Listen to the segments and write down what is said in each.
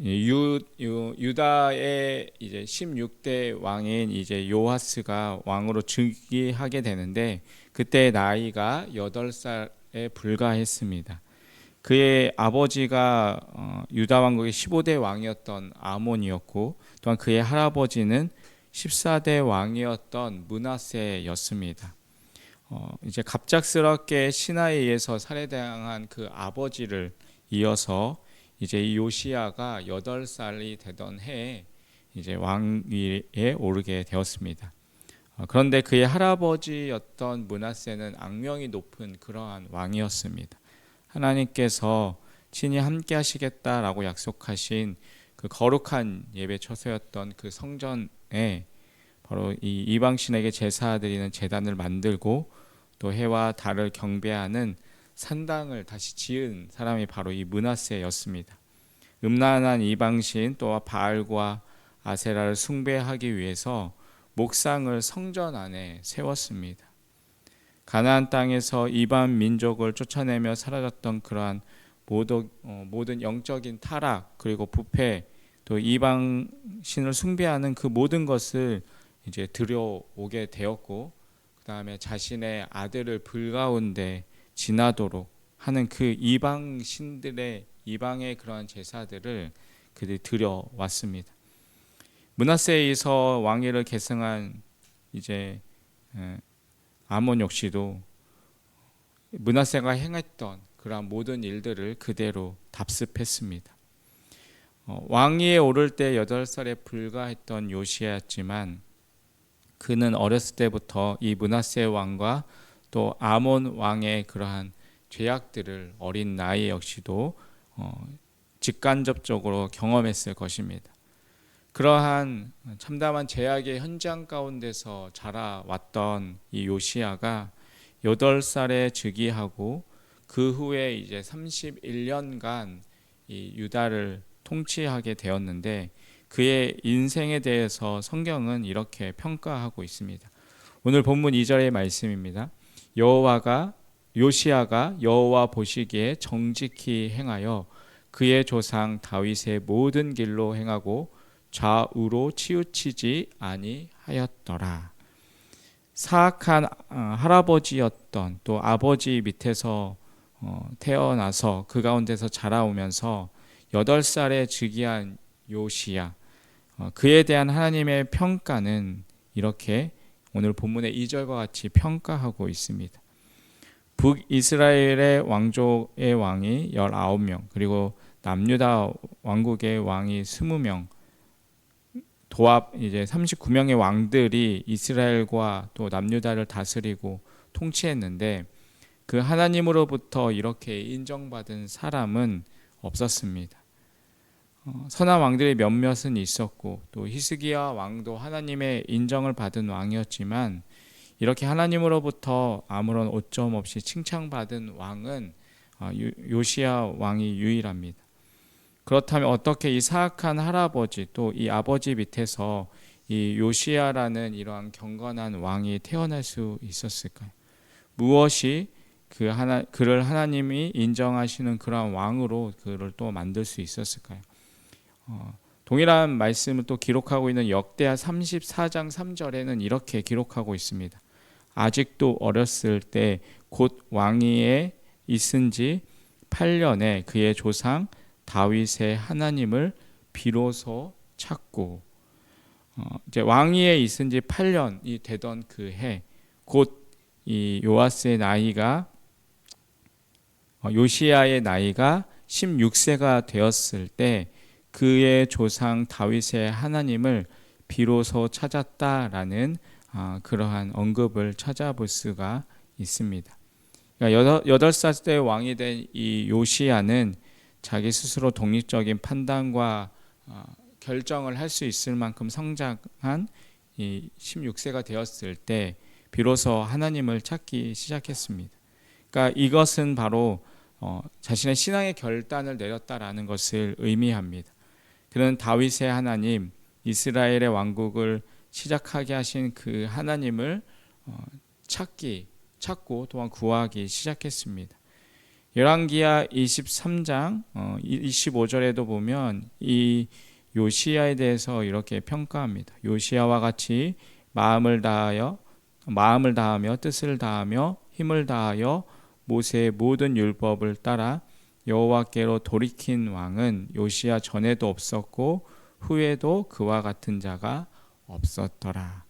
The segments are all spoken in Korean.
유다의 이제 16대 왕인 이제 요아스가 왕으로 즉위하게 되는데, 그때 나이가 8살에 불과했습니다. 그의 아버지가 유다 왕국의 15대 왕이었던 아몬이었고, 또한 그의 할아버지는 14대 왕이었던 므낫세였습니다. 이제 갑작스럽게 신하에 의해서 살해당한 그 아버지를 이어서 이제 이 요시야가 8살이 되던 해에 이제 왕위에 오르게 되었습니다. 그런데 그의 할아버지였던 므낫세는 악명이 높은 그러한 왕이었습니다. 하나님께서 친히 함께 하시겠다라고 약속하신 그 거룩한 예배 처소였던 그 성전에 바로 이 이방신에게 제사드리는 제단을 만들고 또 해와 달을 경배하는 산당을 다시 지은 사람이 바로 이 므낫세였습니다. 음란한 이방신 또 바알과 아세라를 숭배하기 위해서 목상을 성전 안에 세웠습니다. 가나안 땅에서 이방 민족을 쫓아내며 사라졌던 그러한 모든 영적인 타락 그리고 부패 또 이방 신을 숭배하는 그 모든 것을 이제 들여오게 되었고, 그 다음에 자신의 아들을 불 가운데 지나도록 하는 그 이방 신들의 이방의 그러한 제사들을 그들이 들여왔습니다. 므낫세에 의해서 왕위를 계승한 이제 아몬 역시도 므낫세가 행했던 그러한 모든 일들을 그대로 답습했습니다. 왕위에 오를 때 8살에 불과했던 요시야였지만 그는 어렸을 때부터 이 므낫세 왕과 또 아몬 왕의 그러한 죄악들을 어린 나이 역시도 직간접적으로 경험했을 것입니다. 그러한 참담한 죄악의 현장 가운데서 자라왔던 이 요시야가 8살에 즉위하고 그 후에 이제 31년간 이 유다를 통치하게 되었는데, 그의 인생에 대해서 성경은 이렇게 평가하고 있습니다. 오늘 본문 2절의 말씀입니다. 요시야가 여호와 보시기에 정직히 행하여 그의 조상 다윗의 모든 길로 행하고 좌우로 치우치지 아니하였더라. 사악한 할아버지였던 또 아버지 밑에서 태어나서 그 가운데서 자라오면서 8살에 즉위한 요시야, 그에 대한 하나님의 평가는 이렇게 오늘 본문의 2절과 같이 평가하고 있습니다. 북이스라엘의 왕족의 왕이 19명, 그리고 남유다 왕국의 왕이 20명, 도합 이제 39명의 왕들이 이스라엘과 또 남유다를 다스리고 통치했는데, 그 하나님으로부터 이렇게 인정받은 사람은 없었습니다. 선한 왕들의 몇몇은 있었고 또 히스기야 왕도 하나님의 인정을 받은 왕이었지만, 이렇게 하나님으로부터 아무런 오점 없이 칭찬받은 왕은 요시야 왕이 유일합니다. 그렇다면 어떻게 이 사악한 할아버지 또 이 아버지 밑에서 이 요시야라는 이러한 경건한 왕이 태어날 수 있었을까요? 무엇이 그를 하나님이 인정하시는 그러한 왕으로 그를 또 만들 수 있었을까요? 동일한 말씀을 또 기록하고 있는 역대하 34장 3절에는 이렇게 기록하고 있습니다. 아직도 어렸을 때 곧 왕위에 있은 지 8년에 그의 조상 다윗의 하나님을 비로소 찾고, 이제 왕위에 있은 지 8년이 되던 그 해, 곧 이 요시야의 나이가 16세가 되었을 때 그의 조상 다윗의 하나님을 비로소 찾았다라는 그러한 언급을 찾아볼 수가 있습니다. 그러니까 8살 때 왕이 된 이 요시야는 자기 스스로 독립적인 판단과 결정을 할 수 있을 만큼 성장한 이 16세가 되었을 때 비로소 하나님을 찾기 시작했습니다. 그러니까 이것은 바로 자신의 신앙의 결단을 내렸다라는 것을 의미합니다. 그는 다윗의 하나님, 이스라엘의 왕국을 시작하게 하신 그 하나님을 찾고 또한 구하기 시작했습니다. 열왕기하 23장 25절에도 보면 이 요시야에 대해서 이렇게 평가합니다. 요시야와 같이 마음을 다하며 뜻을 다하며 힘을 다하여 모세의 모든 율법을 따라 여호와께로 돌이킨 왕은 요시야 전에도 없었고 후에도 그와 같은 자가 없었더라.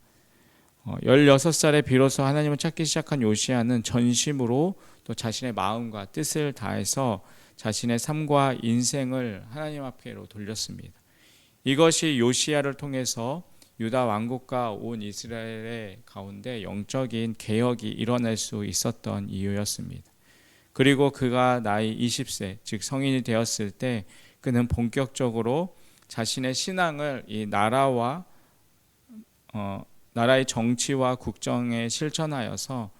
16살에 비로소 하나님을 찾기 시작한 요시야는 전심으로 또 자신의 마음과 뜻을 다해서 자신의 삶과 인생을 하나님 앞에로 돌렸습니다. 이것이 요시야를 통해서 유다 왕국과 온 이스라엘의 가운데 영적인 개혁이 일어날 수 있었던 이유였습니다. 그리고 그가 나이 20세, 즉 성인이 되었을 때 그는 본격적으로 자신의 신앙을 이 나라의 정치와 국정에 실천하여서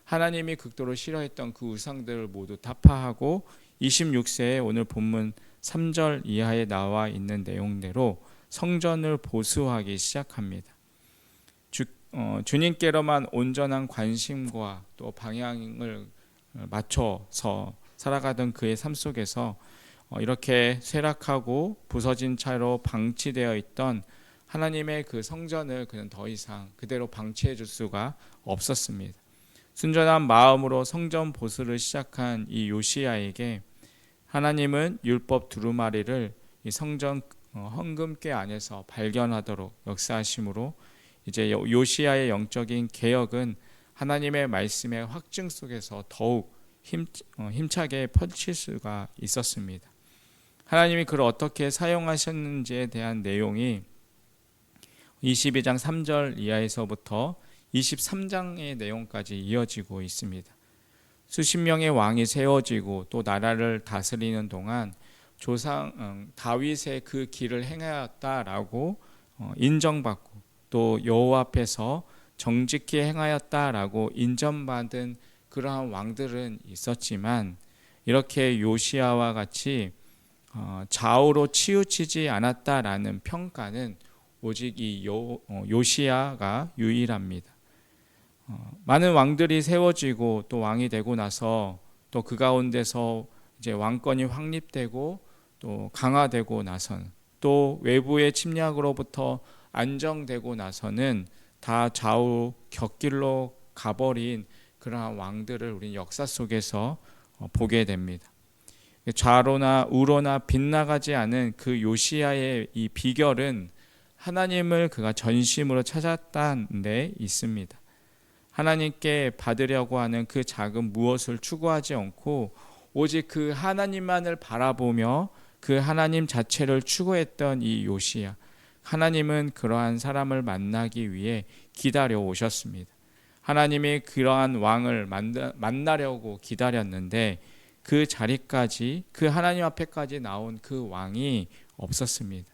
하나님이 극도로 싫어했던 그 우상들을 모두 타파하고 26세에 오늘 본문 3절 이하에 나와 있는 내용대로 성전을 보수하기 시작합니다. 주님께로만 온전한 관심과 또 방향을 맞춰서 살아가던 그의 삶 속에서 이렇게 쇠락하고 부서진 채로 방치되어 있던 하나님의 그 성전을 그는 더 이상 그대로 방치해 줄 수가 없었습니다. 순전한 마음으로 성전 보수를 시작한 이 요시야에게 하나님은 율법 두루마리를 이 성전 헌금궤 안에서 발견하도록 역사하심으로 이제 요시야의 영적인 개혁은 하나님의 말씀의 확증 속에서 더욱 힘차게 펼칠 수가 있었습니다. 하나님이 그를 어떻게 사용하셨는지에 대한 내용이 22장 3절 이하에서부터 23장의 내용까지 이어지고 있습니다. 수십 명의 왕이 세워지고 또 나라를 다스리는 동안 조상 다윗의 그 길을 행하였다라고 인정받고 또 여호와 앞에서 정직히 행하였다라고 인정받은 그러한 왕들은 있었지만 이렇게 요시야와 같이 좌우로 치우치지 않았다라는 평가는 오직 이 요시야가 유일합니다. 많은 왕들이 세워지고 또 왕이 되고 나서 또 그 가운데서 이제 왕권이 확립되고 또 강화되고 나서는 또 외부의 침략으로부터 안정되고 나서는 다 좌우 곁길로 가버린 그러한 왕들을 우리는 역사 속에서 보게 됩니다. 좌로나 우로나 빗나가지 않은 그 요시야의 이 비결은 하나님을 그가 전심으로 찾았다는 데 있습니다. 하나님께 받으려고 하는 그 작은 무엇을 추구하지 않고 오직 그 하나님만을 바라보며 그 하나님 자체를 추구했던 이 요시야, 하나님은 그러한 사람을 만나기 위해 기다려 오셨습니다. 하나님이 그러한 왕을 만나려고 기다렸는데 그 자리까지, 그 하나님 앞에까지 나온 그 왕이 없었습니다.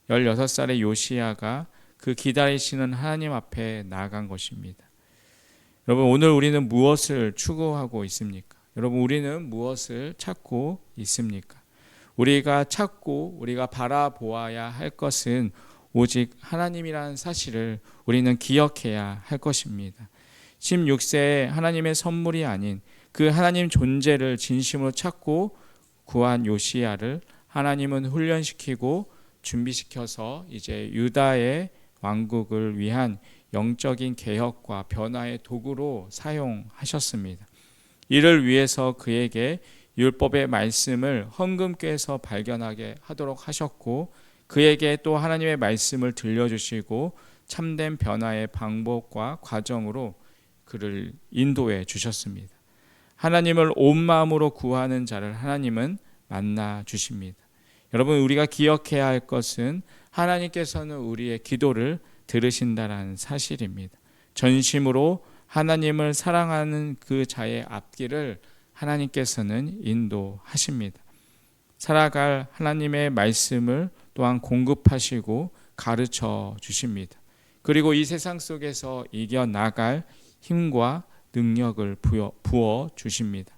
16살의 요시야가 그 기다리시는 하나님 앞에 나아간 것입니다. 여러분, 오늘 우리는 무엇을 추구하고 있습니까? 여러분, 우리는 무엇을 찾고 있습니까? 우리가 찾고 우리가 바라보아야 할 것은 오직 하나님이라는 사실을 우리는 기억해야 할 것입니다. 16세에 하나님의 선물이 아닌 그 하나님 존재를 진심으로 찾고 구한 요시야를 하나님은 훈련시키고 준비시켜서 이제 유다의 왕국을 위한 영적인 개혁과 변화의 도구로 사용하셨습니다. 이를 위해서 그에게 율법의 말씀을 헌금궤에서 발견하게 하도록 하셨고 그에게 또 하나님의 말씀을 들려주시고 참된 변화의 방법과 과정으로 그를 인도해 주셨습니다. 하나님을 온 마음으로 구하는 자를 하나님은 만나 주십니다. 여러분, 우리가 기억해야 할 것은 하나님께서는 우리의 기도를 들으신다는 사실입니다. 전심으로 하나님을 사랑하는 그 자의 앞길을 하나님께서는 인도하십니다. 살아갈 하나님의 말씀을 또한 공급하시고 가르쳐 주십니다. 그리고 이 세상 속에서 이겨나갈 힘과 능력을 부어 주십니다.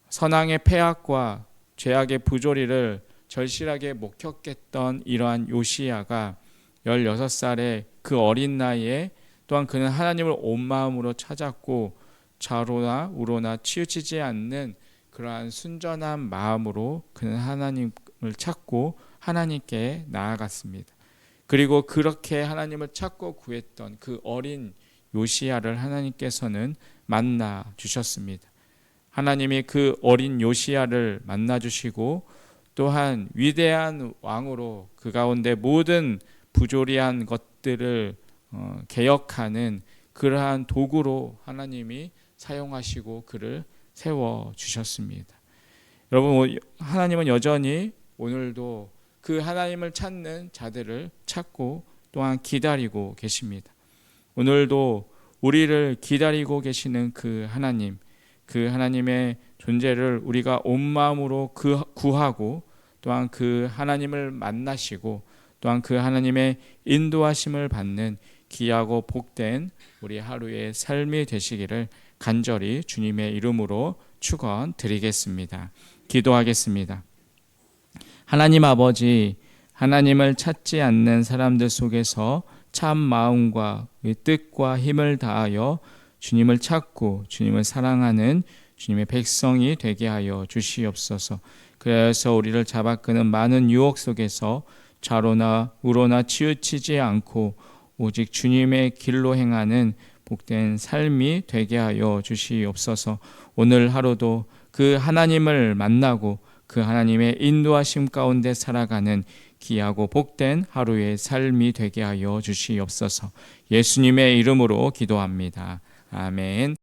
선왕의 패악과 죄악의 부조리를 절실하게 목격했던 이러한 요시야가 16살의 그 어린 나이에 또한 그는 하나님을 온 마음으로 찾았고 좌로나 우로나 치우치지 않는 그러한 순전한 마음으로 그는 하나님을 찾고 하나님께 나아갔습니다. 그리고 그렇게 하나님을 찾고 구했던 그 어린 요시야를 하나님께서는 만나 주셨습니다. 하나님이 그 어린 요시야를 만나 주시고 또한 위대한 왕으로 그 가운데 모든 부조리한 것들을 개혁하는 그러한 도구로 하나님이 사용하시고 그를 세워 주셨습니다. 여러분, 하나님은 여전히 오늘도 그 하나님을 찾는 자들을 찾고 또한 기다리고 계십니다. 오늘도 우리를 기다리고 계시는 그 하나님의 존재를 우리가 온 마음으로 구하고 또한 그 하나님을 만나시고 또한 그 하나님의 인도하심을 받는 귀하고 복된 우리 하루의 삶이 되시기를 간절히 주님의 이름으로 축원드리겠습니다. 기도하겠습니다. 하나님 아버지, 하나님을 찾지 않는 사람들 속에서 참 마음과 뜻과 힘을 다하여 주님을 찾고 주님을 사랑하는 주님의 백성이 되게 하여 주시옵소서. 그래서 우리를 잡아끄는 많은 유혹 속에서 좌로나 우로나 치우치지 않고 오직 주님의 길로 행하는 복된 삶이 되게 하여 주시옵소서. 오늘 하루도 그 하나님을 만나고 그 하나님의 인도하심 가운데 살아가는 귀하고 복된 하루의 삶이 되게 하여 주시옵소서. 예수님의 이름으로 기도합니다. 아멘.